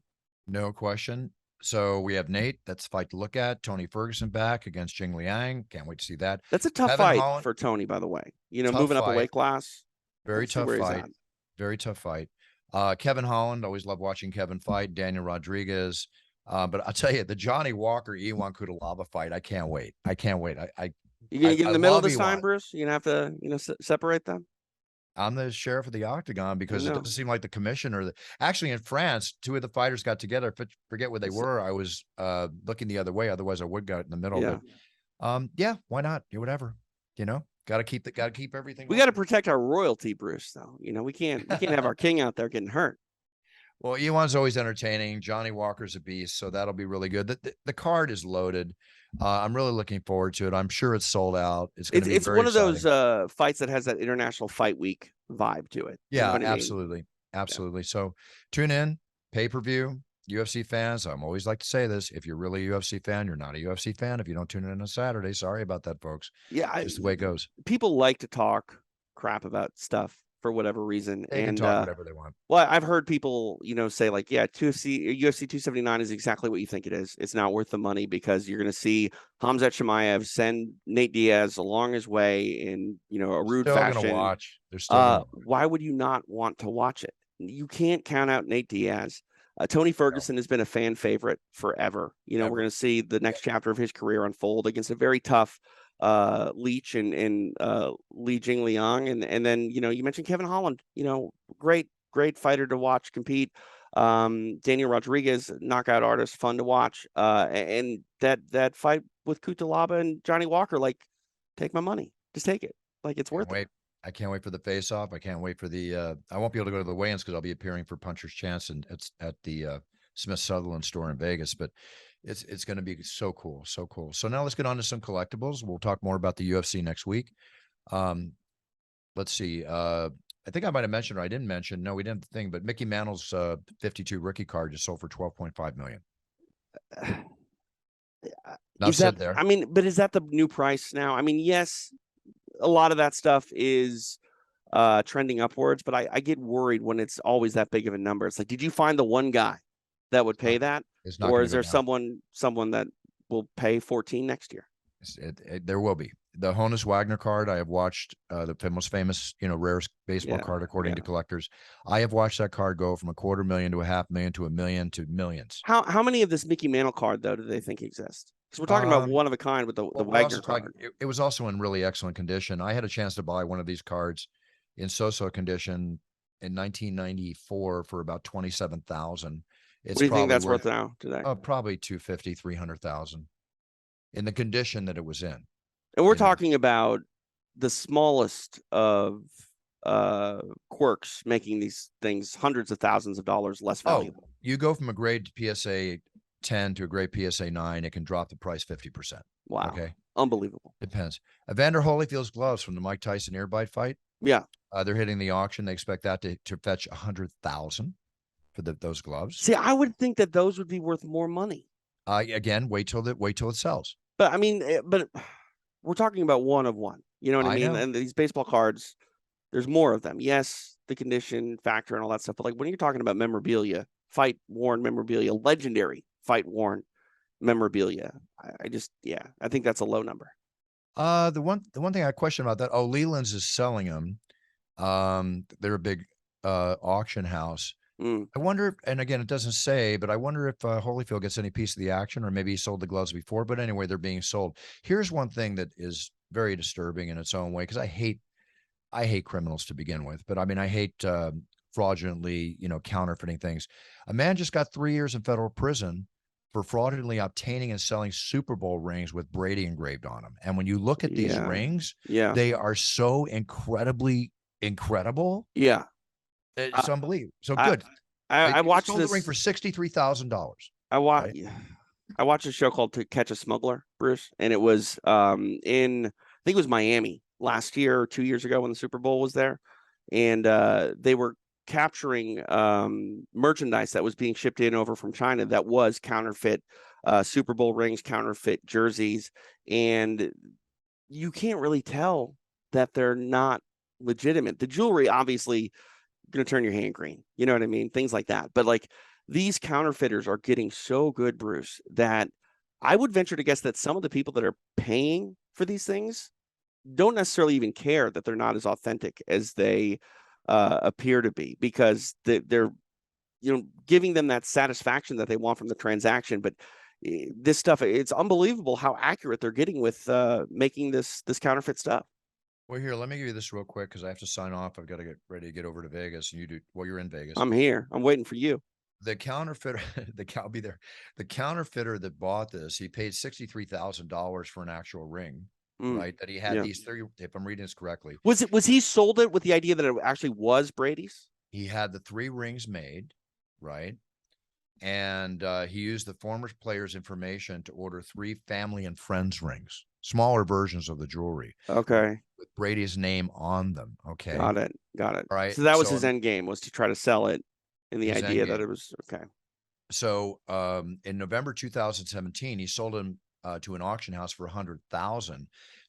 No question. So we have Nate. That's a fight to look at. Tony Ferguson back against Jing Liang. Can't wait to see that. That's a tough fight for Tony, by the way. Moving up a weight class. Very tough fight. Very tough fight. Kevin Holland, always love watching Kevin fight. Daniel Rodriguez. But I'll tell you, the Johnny Walker, Iwan Kutalaba fight, I can't wait. You going to get in the middle this time, Bruce? You're going to have to, separate them? I'm the sheriff of the octagon because it doesn't seem like the commissioner. Actually, in France, 2 of the fighters got together. Forget where they were. I was looking the other way. Otherwise, I would got in the middle. Yeah. But, why not? Do whatever. Got to keep everything. We got to protect our royalty, Bruce. Though we can't have our king out there getting hurt. Well, Iwan's always entertaining. Johnny Walker's a beast, so that'll be really good. The card is loaded. I'm really looking forward to it. I'm sure it's sold out. It's one of those fights that has that International Fight Week vibe to it. Yeah, absolutely. Absolutely. Yeah. So tune in, pay-per-view, UFC fans. I'm always like to say this. If you're really a UFC fan, you're not a UFC fan. If you don't tune in on Saturday, sorry about that, folks. Yeah. Just the way it goes. People like to talk crap about stuff for whatever reason. They can talk whatever they want. Well, I've heard people, say like, UFC 279 is exactly what you think it is. It's not worth the money because you're going to see Khamzat Chimaev send Nate Diaz along his way in, a rude fashion. Gonna watch. They're still gonna watch. Why would you not want to watch it? You can't count out Nate Diaz. Tony Ferguson has been a fan favorite forever. We're going to see the next chapter of his career unfold against a very tough Leach and Li Jingliang, and then you mentioned Kevin Holland, great fighter to watch compete. Daniel Rodriguez, knockout artist, fun to watch. And that fight with Kutalaba and Johnny Walker, like, take my money, just take it, like, it's worth it. I can't wait for the face-off. I can't wait for the. I won't be able to go to the weigh-ins because I'll be appearing for Puncher's Chance and it's at the Smith Sutherland store in Vegas. But it's going to be so cool, so cool. So now let's get on to some collectibles. We'll talk more about the UFC next week. Let's see. I think I might have mentioned, or I didn't mention. No, we didn't think. But Mickey Mantle's 52 rookie card just sold for $12.5 million. Now sit there. I mean, but is that the new price now? I mean, yes, a lot of that stuff is trending upwards, but I get worried when it's always that big of a number. It's like, did you find the one guy that would pay that, or is there someone that will pay 14 next year? There will be. The Honus Wagner card, I have watched the most famous, rarest baseball card according to collectors. I have watched that card go from $250,000 to $500,000 to $1 million to millions. How many of this Mickey Mantle card though do they think exist? Because we're talking about one of a kind with the Wagner card. It was also in really excellent condition. I had a chance to buy one of these cards in so-so condition in 1994 for about $27,000. What do you think that's worth now today? Probably $250,000, $300,000 in the condition that it was in. And we're talking about the smallest of quirks making these things hundreds of thousands of dollars less valuable. You go from a grade PSA 10 to a grade PSA 9, it can drop the price 50%. Wow. Okay. Unbelievable. Depends. Evander Holyfield's gloves from the Mike Tyson earbite fight. Yeah. They're hitting the auction. They expect that to fetch $100,000 for those gloves. See, I would think that those would be worth more money. Again, wait till it sells. But I mean, we're talking about one of one. You know what I mean? Know. And these baseball cards, there's more of them. Yes, the condition factor and all that stuff. But like when you're talking about memorabilia, fight worn memorabilia, legendary fight worn memorabilia, I think that's a low number. The one thing I question about that, Leland's is selling them. They're a big auction house. I wonder, and again, it doesn't say, but I wonder if Holyfield gets any piece of the action, or maybe he sold the gloves before. But anyway, they're being sold. Here's one thing that is very disturbing in its own way, because I hate criminals to begin with, but I mean, I hate fraudulently, counterfeiting things. A man just got 3 years in federal prison for fraudulently obtaining and selling Super Bowl rings with Brady engraved on them. And when you look at these rings, they are so incredibly incredible. Yeah. It's unbelievable. So good. I watched this. The ring for $63,000. I watched a show called To Catch a Smuggler, Bruce, and it was I think it was Miami last year or 2 years ago when the Super Bowl was there, and they were capturing merchandise that was being shipped in over from China that was counterfeit Super Bowl rings, counterfeit jerseys, and you can't really tell that they're not legitimate. The jewelry obviously going to turn your hand green, you know what I mean, things like that. But like these counterfeiters are getting so good, Bruce, that I would venture to guess that some of the people that are paying for these things don't necessarily even care that they're not as authentic as they appear to be, because they're giving them that satisfaction that they want from the transaction. But this stuff, it's unbelievable how accurate they're getting with making this counterfeit stuff. Well, here, let me give you this real quick because I have to sign off. I've got to get ready to get over to Vegas, and you do. Well, you're in Vegas. I'm here. I'm waiting for you. The counterfeiter, I'll be there. The counterfeiter that bought this, he paid $63,000 for an actual ring, right? That he had these three. If I'm reading this correctly, was he sold it with the idea that it actually was Brady's? He had the 3 rings made, right? And he used the former player's information to order 3 family and friends rings, smaller versions of the jewelry. Okay. With Brady's name on them. Okay. Got it. All right. So that was his end game, was to try to sell it in the idea that it was okay. So in November 2017, he sold them to an auction house for $100,000.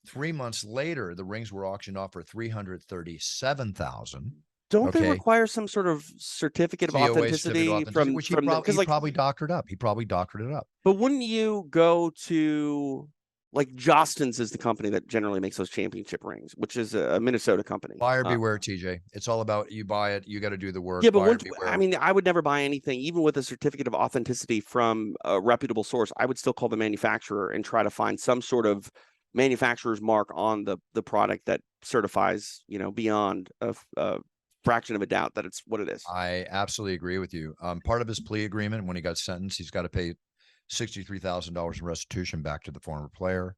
3 months later, the rings were auctioned off for $337,000. Don't they require some sort of certificate of authenticity which he probably doctored up. He probably doctored it up. But wouldn't you go to, like, Jostens is the company that generally makes those championship rings, which is a Minnesota company. Buyer beware, TJ. It's all about, you buy it, you got to do the work. Yeah, but I mean, I would never buy anything, even with a certificate of authenticity from a reputable source. I would still call the manufacturer and try to find some sort of manufacturer's mark on the product that certifies, beyond a fraction of a doubt that it's what it is. I absolutely agree with you. Part of his plea agreement, when he got sentenced, he's got to pay $63,000 in restitution back to the former player.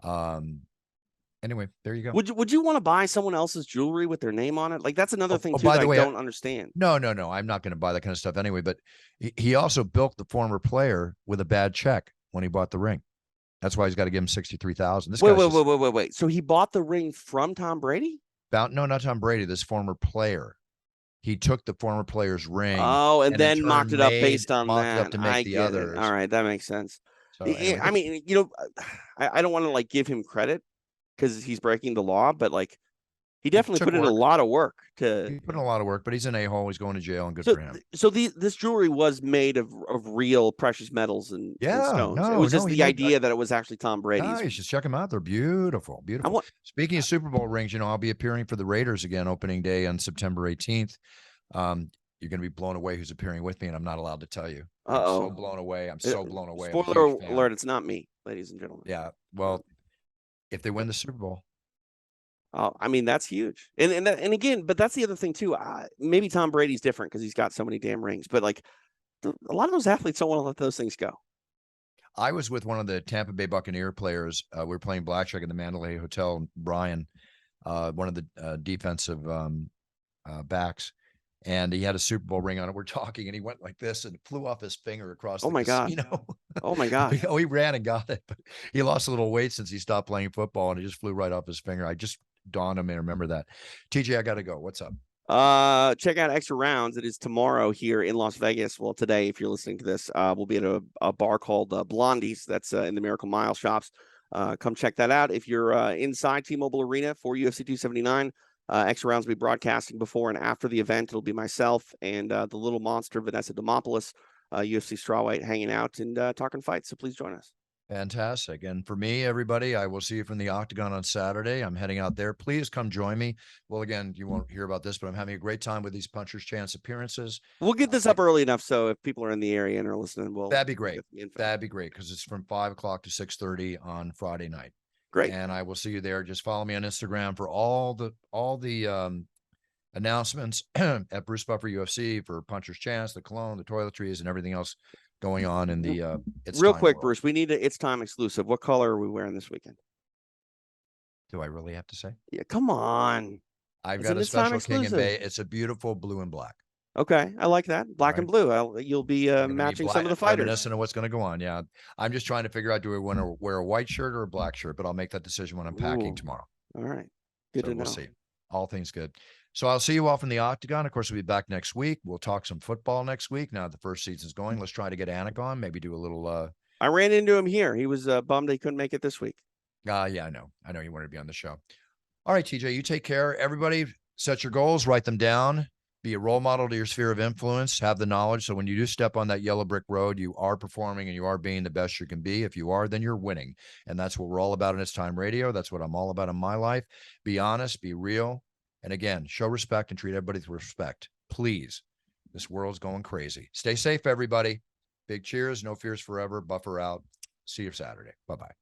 And Anyway, there you go. Would you want to buy someone else's jewelry with their name on it? Like, that's another thing too by that the I way, don't understand. No. I'm not going to buy that kind of stuff anyway. But he also bilked the former player with a bad check when he bought the ring. That's why he's got to give him $63,000. Wait. So he bought the ring from Tom Brady? No, not Tom Brady. This former player. He took the former player's ring. Oh, and then mocked it up based on mocked that. it up to make the others. All right, that makes sense. So anyway, I mean, I don't want to like give him credit because he's breaking the law, but like he definitely put in a lot of work He put in a lot of work, but he's an a-hole. He's going to jail, and good for him. So this jewelry was made of real precious metals and stones. It was just the idea that it was actually Tom Brady's. No, you should check them out. They're beautiful, beautiful. Speaking of Super Bowl rings, I'll be appearing for the Raiders again opening day on September 18th. You're going to be blown away who's appearing with me, and I'm not allowed to tell you. I'm so blown away. I'm so blown away. Spoiler alert, it's not me, ladies and gentlemen. Yeah, well, if they win the Super Bowl. Oh, I mean, that's huge. And again, but that's the other thing too. Maybe Tom Brady's different because he's got so many damn rings, but like a lot of those athletes don't want to let those things go. I was with one of the Tampa Bay Buccaneer players. We were playing blackjack at the Mandalay Hotel, Brian, one of the defensive backs, and he had a Super Bowl ring on it. We're talking, and he went like this and flew off his finger across the casino. Oh my God. He ran and got it, but he lost a little weight since he stopped playing football, and it just flew right off his finger. I just dawned on me to remember that. TJ, I got to go. What's up? Check out Extra Rounds. It is tomorrow here in Las Vegas. Well, today, if you're listening to this, we'll be at a bar called Blondie's. That's in the Miracle Mile shops. Come check that out. If you're inside T-Mobile Arena for UFC 279, Extra Rounds will be broadcasting before and after the event. It'll be myself and the little monster Vanessa Demopoulos, UFC strawweight, hanging out and talking fights. So please join us. Fantastic. And for me, everybody, I will see you from the Octagon on Saturday. I'm heading out there. Please come join me. Well, again, you won't hear about this, but I'm having a great time with these Puncher's Chance appearances. We'll get this up early enough so if people are in the area and are listening, that'd be great. That'd be great because it's from 5 o'clock to 6:30 on Friday night. Great. And I will see you there. Just follow me on Instagram for all the announcements at Bruce Buffer UFC for Puncher's Chance, the cologne, the toiletries, and everything else going on in the It's real quick, world. Bruce, we need It's Time exclusive. What color are we wearing this weekend? Do I really have to say? Yeah, come on. I've got a special King and Bay. It's a beautiful blue and black. Okay, I like that. Black and blue. You'll be matching some of the fighters. Reminiscent of what's going to go on. Yeah, I'm just trying to figure out, do I want to wear a white shirt or a black shirt? But I'll make that decision when I'm packing tomorrow. All right, good to know. We'll see. All things good. So I'll see you all from the Octagon. Of course, we'll be back next week. We'll talk some football next week. Now the first season's going. Let's try to get Anik on. Maybe do a little. I ran into him here. He was bummed he couldn't make it this week. Yeah, I know. I know you wanted to be on the show. All right, TJ, you take care. Everybody, set your goals, write them down. Be a role model to your sphere of influence. Have the knowledge. So when you do step on that yellow brick road, you are performing and you are being the best you can be. If you are, then you're winning. And that's what we're all about in It's Time Radio. That's what I'm all about in my life. Be honest, be real. And again, show respect and treat everybody with respect. Please. This world's going crazy. Stay safe, everybody. Big cheers. No fears forever. Buffer out. See you Saturday. Bye-bye.